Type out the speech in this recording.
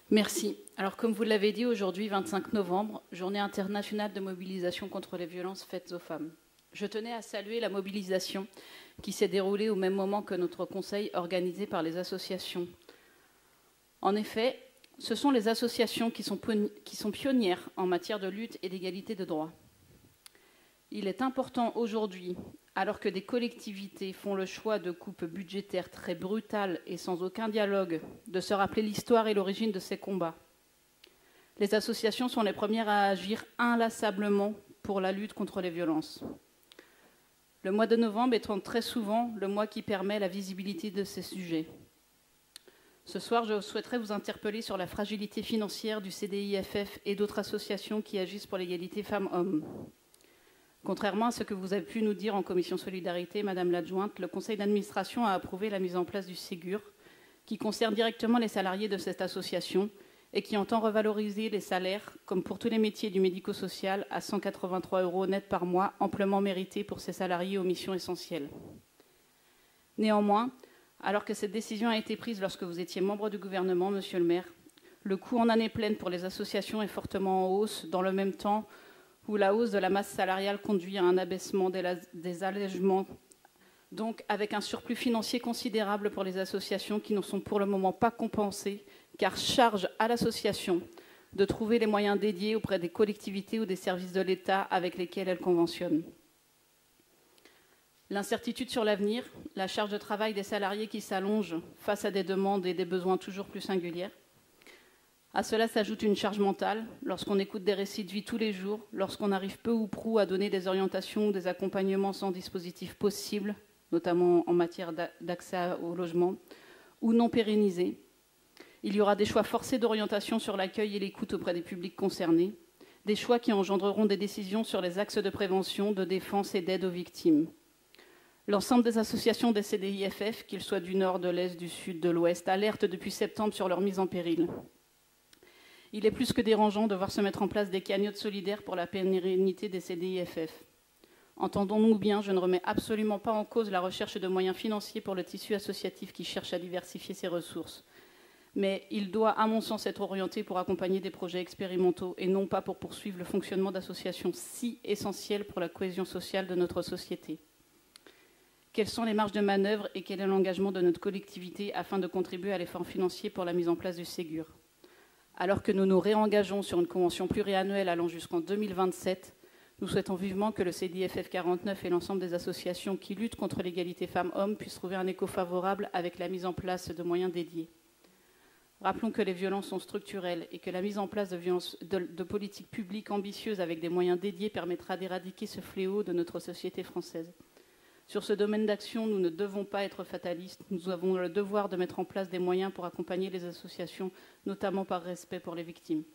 Merci. Alors, comme vous l'avez dit, aujourd'hui, 25 novembre, journée internationale de mobilisation contre les violences faites aux femmes. Je tenais à saluer la mobilisation qui s'est déroulée au même moment que notre conseil organisé par les associations. En effet, ce sont les associations qui sont pionnières en matière de lutte et d'égalité de droits. Il est important aujourd'hui, alors que des collectivités font le choix de coupes budgétaires très brutales et sans aucun dialogue, de se rappeler l'histoire et l'origine de ces combats. Les associations sont les premières à agir inlassablement pour la lutte contre les violences. Le mois de novembre étant très souvent le mois qui permet la visibilité de ces sujets. Ce soir, je souhaiterais vous interpeller sur la fragilité financière du CDIFF et d'autres associations qui agissent pour l'égalité femmes-hommes. Contrairement à ce que vous avez pu nous dire en commission solidarité, Madame l'adjointe, le conseil d'administration a approuvé la mise en place du Ségur, qui concerne directement les salariés de cette association et qui entend revaloriser les salaires, comme pour tous les métiers du médico-social, à 183 € net par mois, amplement mérités pour ces salariés aux missions essentielles. Néanmoins, alors que cette décision a été prise lorsque vous étiez membre du gouvernement, Monsieur le maire, le coût en année pleine pour les associations est fortement en hausse, dans le même temps où la hausse de la masse salariale conduit à un abaissement des allègements, donc avec un surplus financier considérable pour les associations qui ne sont pour le moment pas compensées, car charge à l'association de trouver les moyens dédiés auprès des collectivités ou des services de l'État avec lesquels elle conventionne. L'incertitude sur l'avenir, la charge de travail des salariés qui s'allonge face à des demandes et des besoins toujours plus singulières. À cela s'ajoute une charge mentale, lorsqu'on écoute des récits de vie tous les jours, lorsqu'on arrive peu ou prou à donner des orientations ou des accompagnements sans dispositif possible, notamment en matière d'accès au logement, ou non pérennisés. Il y aura des choix forcés d'orientation sur l'accueil et l'écoute auprès des publics concernés, des choix qui engendreront des décisions sur les axes de prévention, de défense et d'aide aux victimes. L'ensemble des associations des CDIFF, qu'ils soient du nord, de l'est, du sud, de l'ouest, alertent depuis septembre sur leur mise en péril. Il est plus que dérangeant de voir se mettre en place des cagnottes solidaires pour la pérennité des CDIFF. Entendons-nous bien, je ne remets absolument pas en cause la recherche de moyens financiers pour le tissu associatif qui cherche à diversifier ses ressources. Mais il doit, à mon sens, être orienté pour accompagner des projets expérimentaux et non pas pour poursuivre le fonctionnement d'associations si essentielles pour la cohésion sociale de notre société. Quelles sont les marges de manœuvre et quel est l'engagement de notre collectivité afin de contribuer à l'effort financier pour la mise en place du Ségur ? Alors que nous nous réengageons sur une convention pluriannuelle allant jusqu'en 2027, nous souhaitons vivement que le CDIFF 49 et l'ensemble des associations qui luttent contre l'égalité femmes-hommes puissent trouver un écho favorable avec la mise en place de moyens dédiés. Rappelons que les violences sont structurelles et que la mise en place de politiques publiques ambitieuses avec des moyens dédiés permettra d'éradiquer ce fléau de notre société française. Sur ce domaine d'action, nous ne devons pas être fatalistes. Nous avons le devoir de mettre en place des moyens pour accompagner les associations, notamment par respect pour les victimes.